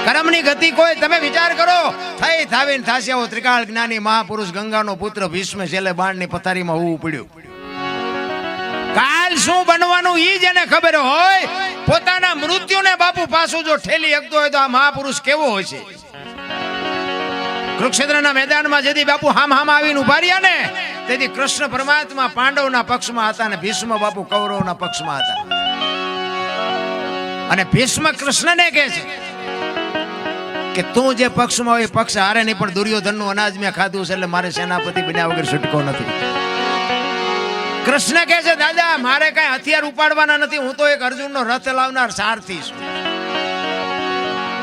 કર્મની ગતિ કોઈ તમે વિચાર કરો થઈ થાવીને થાશે આવો ત્રિકાળ જ્ઞાની મહાપુરુષ ગંગાનો પુત્ર ભીષ્મ છેલ્લે બાણની પથારીમાં હોવું પડ્યું. કાલ શું બનવાનું ઈ જેને ખબર હોય પોતાના મૃત્યુને બાપુ પાછું જો ઠેલી શકતો હોય તો આ મહાપુરુષ કેવો હોય છે. કુરુક્ષેત્રના મેદાનમાં જેથી બાપુ હામ આવીને ઉભા રહ્યા ને તેથી કૃષ્ણ પરમાત્મા પાંડવના પક્ષમાં હતા અને ભીષ્મ બાપુ કૌરવના પક્ષમાં હતા. અને ભીષ્મ કૃષ્ણને કહે છે કે તું જે પક્ષમાં હોય પક્ષ હારે નહીં, પણ દુર્યોધનનું અનાજ મેં ખાધું છે એટલે મારે સેનાપતિ બન્યા વગર છૂટકો નથી. કૃષ્ણ કહે છે દાદા મારે કઈ હથિયાર ઉપાડવાના નથી, હું તો એક અર્જુનનો રથ લાવનાર સારથી છું.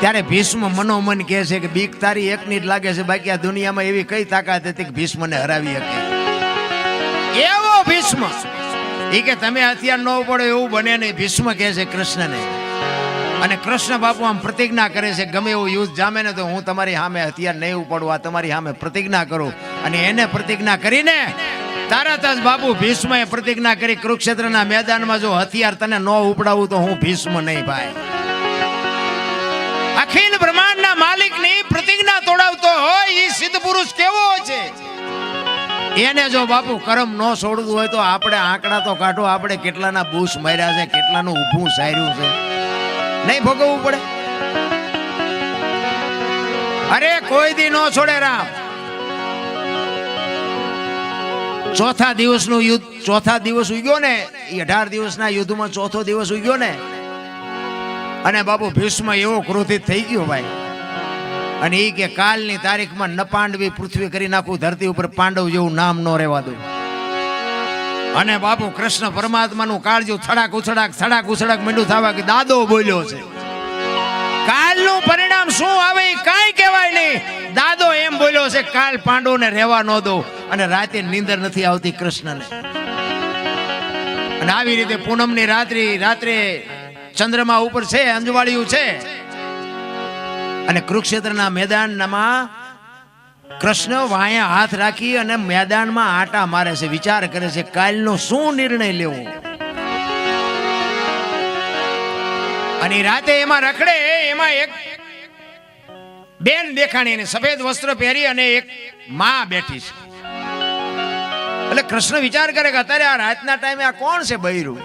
ત્યારે ભીષ્મ મનોમન કહે છે કે બીક તારી એકની જ લાગે છે, બાકી આ દુનિયામાં એવી કઈ તાકાત હતી કે ભીષ્મને હરાવી શકે. એવો ભીષ્મ એ કે તમે હથિયાર ન ઉપાડો એવું બને નહીં. ભીષ્મ કહે છે કૃષ્ણને, અને કૃષ્ણ બાપુ આમ પ્રતિજ્ઞા કરે છે ગમે એવું યુદ્ધ જામે ને તો હું તમારી સામે હથિયાર નહીં ઉપાડું, આ તમારી સામે પ્રતિજ્ઞા કરું. અને એને પ્રતિજ્ઞા કરીને તરત જ બાપુ ભીષ્મએ પ્રતિજ્ઞા કરી કુરુક્ષેત્રના મેદાનમાં જો હથિયાર તને ન ઉપડાવું તો હું ભીષ્મ નહીં ભાઈ. અખિલ બ્રહ્માંડના માલિકની પ્રતિજ્ઞા તોડાવતો હોય એ સિદ્ધ પુરુષ કેવો છે. એને જો બાપુ કરમ ન છોડવું હોય તો આપણે આંકડા તો કાઢો, આપણે કેટલાના બૂસ માર્યા છે, કેટલાનું ઊભું સાર્યું છે, નહીં ભોગવવું પડે? અરે કોઈ દી ન છોડે રામ. ચોથા દિવસનું યુદ્ધ, ચોથા દિવસ ઉગ્યો ને એ 18 દિવસના યુદ્ધમાં ચોથો દિવસ ઉગ્યો ને, અને બાપુ ભીષ્મ એવો ક્રોધિત થઈ ગયો ભાઈ. અને એ કે કાલની તારીખમાં ન પાંડવી પૃથ્વી કરી નાખું, ધરતી ઉપર પાંડવ જેવું નામ ન રહેવા દઉં. અને બાપુ કૃષ્ણ પરમાત્માનું કાળજું થડાક ઉછડાક મીંડું થવા કે દાદો બોલ્યો છે. કાલનું પરિણામ શું આવે એ કાંઈ કહેવાય નહીં. દાદો એમ બોલ્યો છે કાલ પાંડવોને રહેવા ન દો. અને રાતે નીંદર નથી આવતી કૃષ્ણને. અને આવી રીતે પૂનમની રાત્રે ચંદ્રમા ઉપર છે, અંજવાળિયું છે, અને કુરુક્ષેત્રના મેદાનમાં કૃષ્ણ વાયા હાથ રાખી અને મેદાનમાં આટા મારે છે, વિચાર કરે છે કાલનો શું નિર્ણય લેવો. અને રાતે એમાં રખડે, એમાં એક બેન દેખાણી, એને સફેદ વસ્ત્ર પહેરી અને એક માં બેઠી છે. એટલે કૃષ્ણ વિચાર કરે કે અત્યારે આ રાતના ટાઈમે આ કોણ છે બૈરું.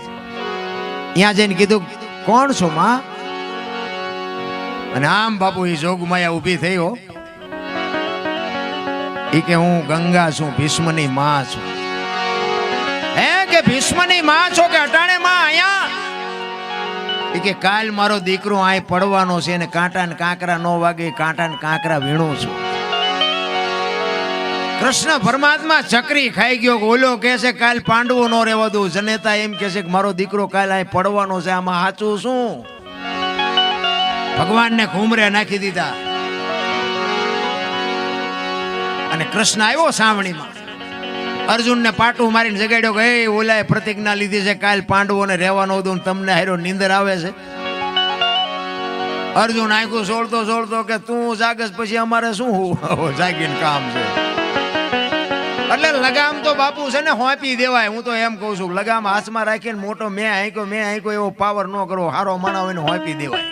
ત્યાં જઈને કીધું કોણ છો માં? અને આમ બાપુ એ જોગમાયા ઊભી થઈ હો. એ કે હું ગંગા છું, ભીષ્મની માં છું. હે કે ભીષ્મની માં છો કે અટાણે માં અહીંયા? એ કે કાલ મારો દીકરો અહીં પડવાનો છે અને કાંટા ને કાંકરા નો વાગે, કાંટા ને કાંકરા વીણું છું. કૃષ્ણ પરમાત્મા ચકરી ખાઈ ગયો. ઓલો કે છે કાલ પાંડવો નો રહેવા દઉં, જનેતા એમ કે છે કે મારો દીકરો કાલ અહીં પડવાનો છે. આમાં સાચું શું? ભગવાનને ઘૂમરે નાખી દીધા. અને કૃષ્ણ આવ્યો સાવણીમાં, અર્જુનને પાટું મારીને જગાડ્યો કે એ ઓલાએ પ્રતિજ્ઞા લીધી છે કાલ પાંડવોને રહેવાનો દઉં, તમને હારો નીંદર આવે છે. અર્જુન આંખું સોળતો કે તું જાગસ પછી અમારે શું જાગીને કામ છે. એટલે લગામ તો બાપુ છે ને હોંપી દેવાય. હું તો એમ કઉ છું લગામ હાથમાં રાખીને મોટો મેં આંક્યો એવો પાવર ન કરો. હારો માણા હોય ને હોંપી દેવાય.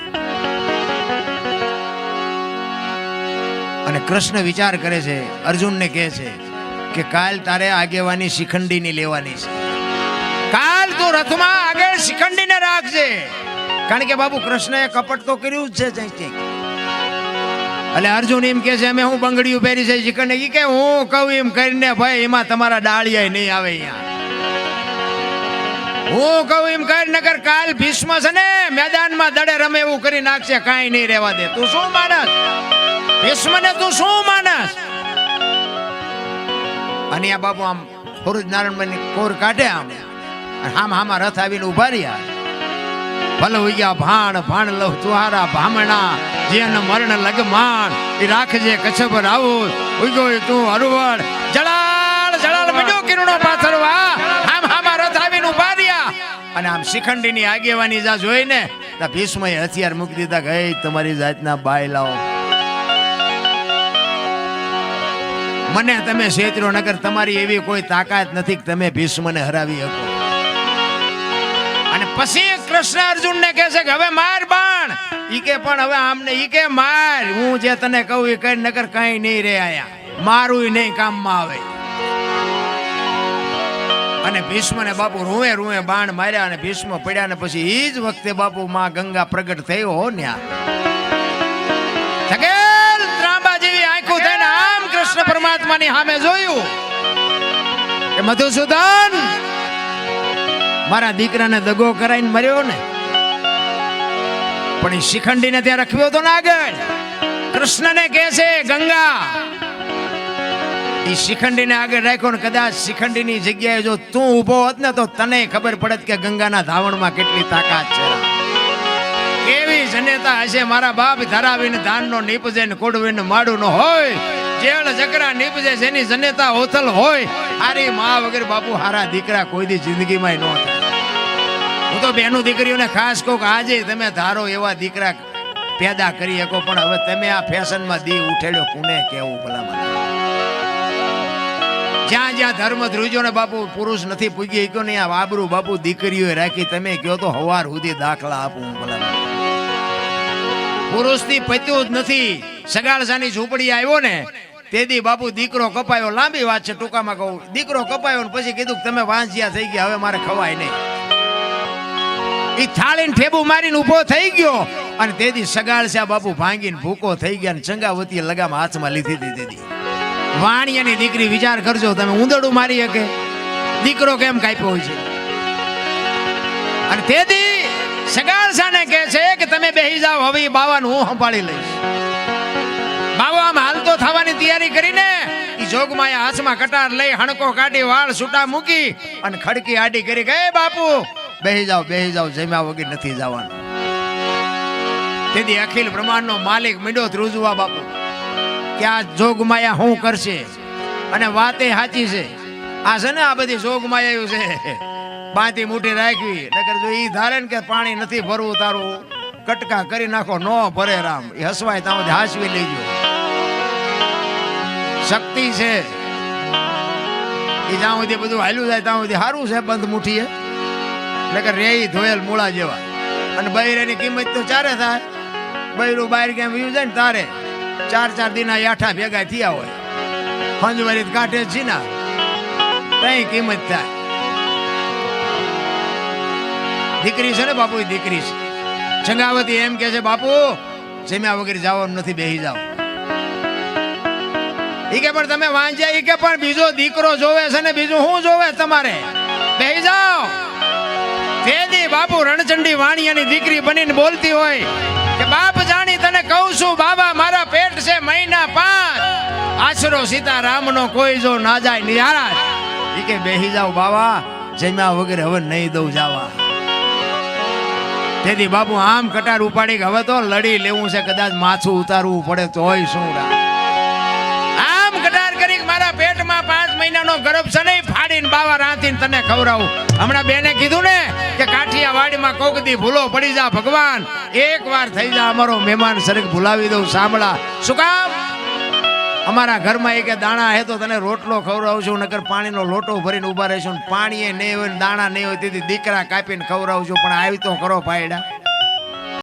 અને કૃષ્ણ વિચાર કરે છે, અર્જુનને કહે છે કે કાલ તારે આગેવાની શિખંડીની લેવાની છે. કાલ તું રથમાં આગળ શિખંડીને રાખજે. કારણ કે બાપુ કૃષ્ણએ કપટ તો કર્યું જ છે. એટલે અર્જુન એમ કે છે અમે હું બંગડીયું પહેરી છે શિખંડી, કે હું કહું એમ કરીને ભાઈ એમાં તમારા ડાળિયા નહીં આવે. અહીંયા હું કહું એમ કર નકર કાલ ભીષ્મ છે ને મેદાનમાં દડે રમે એવું કરી નાખશે, કાંઈ નહીં રહેવા દે. તું શું માનસ ભીષ્મને? તું શું માનસ? અને આ બાપુ આમ ફોરુજ નારાયણ કોર કાઢે, આમ હામાં રથ આવીને ઉભા રહ્યા. ભલે હોઈ ગયા ભાણ લવ તુહારા ભામણા, જેન મરણ લગમાન એ રાખજે કચ્છભર આવું. ઉગ્યો તું હરવડ જળાળ મીઠો કિરણો પાથરવા. આમ હામાં રથ આવીને ઉભા રહ્યા. અને આમ શિખંડીની આગેવાની જા જોઈને ભીષ્મએ હથિયાર મૂકી દીધા કે તમારી જાતના બાય લાવો, મને તમે છેતરો નગર, તમારી એવી કોઈ તાકાત નથી કે તમે ભીષ્મને હરાવી શકો. અને પછી કૃષ્ણ અર્જુનને કહે છે કે હવે માર બાણ. ઈ કે કે પણ હવે આમને ઈ કે માર, હું જે તને કહું એ કઈ નગર કઈ નહીં રે આયા, મારું નહીં કામમાં આવે. અને ભીષ્મ ને બાપુ રૂએ રૂએ બાણ માર્યા અને ભીષ્મ પડ્યા ને પછી ઈ જ વખતે બાપુ માં ગંગા પ્રગટ થયો હો ને સગેલ ત્રાંબા જેવી આંખો થઈને આમ કૃષ્ણ પરમાત્માની સામે જોયું કે મધુસૂદન મારા દીકરાને દગો કરાઈને મર્યો ને, પણ એ શિખંડીને ત્યાં રખવ્યો તો ના આગળ. કૃષ્ણને કહે છે ગંગા, એ શિખંડીને આગળ રાખ્યો ને કદાચ શિખંડીની જગ્યાએ જો તું ઊભો હોત ને તો તને ખબર પડત કે ગંગાના ધાવણમાં કેટલી તાકાત છે, કેવી જનેતા હશે. મારા બાપ ધરાવીને ધાનનો નીપજે ને કોડવીને માડું ન હોય, જેળ જકરા નીપજે જેની જનેતા ઓથલ હોય. હારી માં વગર બાપુ હારા દીકરા કોઈ દી જિંદગીમાં ન થાય. હું તો બેનું દીકરીઓને ખાસ કહું કે આજે તમે ધારો એવા દીકરા પેદા કરી શકો, પણ હવે તમે આ ફેશનમાં દી ઉઠેડ્યો કોને કેવું ભલામણ. જ્યાં જ્યાં ધર્મ ધ્રુજો ને બાપુ પુરુષ નથી પૂગી ગયો ને આ વાબરું બાપુ દીકરીઓ રાખી, તમે કહો તો હવાર સુધી દાખલા આપું ભલામણ. પુરુષ થી પત્યું જ નથી. સગાળસાની ઝૂંપડી આવ્યો ને તેદી બાપુ દીકરો કપાયો. લાંબી વાત છે, ટૂંકામાં કહું. દીકરો કપાયો ને પછી કીધું તમે વાંચ્યા થઈ ગયા, હવે મારે ખવાય નહીં. એ થાળીને ઠેબુ મારીને ઉભો થઈ ગયો અને તેદી સગાળસા બાપુ ભાંગીને ભૂકો થઈ ગયા ને ચંગાવતી લગામ હાથમાં લીધી હતી. તેદી વાણિયાની દીકરી, વિચાર કરજો તમે, ઉંદરડું મારી શકે દીકરો કેમ કાપ્યો હોય છે. અને તેદી સગાળસાને કહે છે કે તમે બેહી જાઓ, હવે બાવાનું હું સંભાળી લઈશ. બાવા આમ હાલતો થવાની તૈયારી કરીને ઈ જોગમાયા હાથમાં કટાર લઈ હણકો કાઢી વાળ છૂટા મૂકી અને ખડકી આડી કરી કે બાપુ બેહી જાઓ, જમ્યા વગર નથી જવાનું. તેથી અખિલ બ્રહ્માંડનો માલિક મીંડો ધ્રુજવા બાપુ કે આ જોગમાયા શું કરશે. અને વાતે સાચી છે. આ છે ને આ બધી જોગમાયા છે, બાંધી મુઠી રાખવી, નકર જો ઈ ધારે ને કે પાણી નથી ભરવું તારું કટકા કરી નાખો, નો ભરે રામ. એ હસવાય ત્યાં સુધી હાસવી લેજો. શક્તિ છે એ જ્યાં સુધી બધું હાલ્યું જાય ત્યાં સુધી સારું છે. બંધ મુઠીએ નકર રે ધોયેલ મૂળા જેવા. અને બૈરાની કિંમત તો ચારે થાય. બૈરું બહાર ક્યાં વ્યુ જાય ને તારે 4 દિના યાઠા ભેગા થયા હોય, ફંજવારી કાંઠે જ ના કઈ કિંમત થાય. દીકરી છે ને બાપુ, દીકરી છે. ચંગાવતી એમ કે છે બાપુ જમ્યા વગર જવાનું નથી, બેહી જાઓ. ઈ કે પણ તમે વાંચ્યા, ઈ કે પણ બીજો દીકરો જોવે છે ને, બીજું શું જોવે તમારે, બેહી જાઓ. તેદી બાપુ રણચંડી વાણિયાની દીકરી બનીને બોલતી હોય કે બાપ જાણી તને કહું છું બાબા, મારા પેટ છે મહિના 5, આશરો સીતારામનો કોઈ જો ના જાય નિહારા. ઈ કે બેહી જાઓ બાબા, જમ્યા વગર હવે નહીં દઉં જાવા. તેથી બાપુ આમ કટાર ઉપાડી કે હવે તો લડી લેવું છે, કદાચ માથું ઉતારવું પડે તોય શું. આમ કટાર કરી મારા પેટમાં 5 મહિનાનો ગર્ભ છે ને, ફાડીને બાવા રાંધીને તને ખવડાવું. હમણાં બેને કીધું ને કે કાઠિયાવાડીમાં કોક દી ભૂલો પડી જા ભગવાન, એક વાર થઈ જા અમારો મહેમાન સરક ભૂલાવી દઉં સાંભળા. શું કામ? અમારા ઘરમાં એક દાણા હે તો તને રોટલો ખવડાવું છું, નકર પાણીનો લોટો ભરીને ઉભા રહીશું. પાણી નહીં હોય, દાણા નહીં હોય, તેથી દીકરા કાપીને ખવડાવું છું. પણ આવી તો કરો ભાઈડા.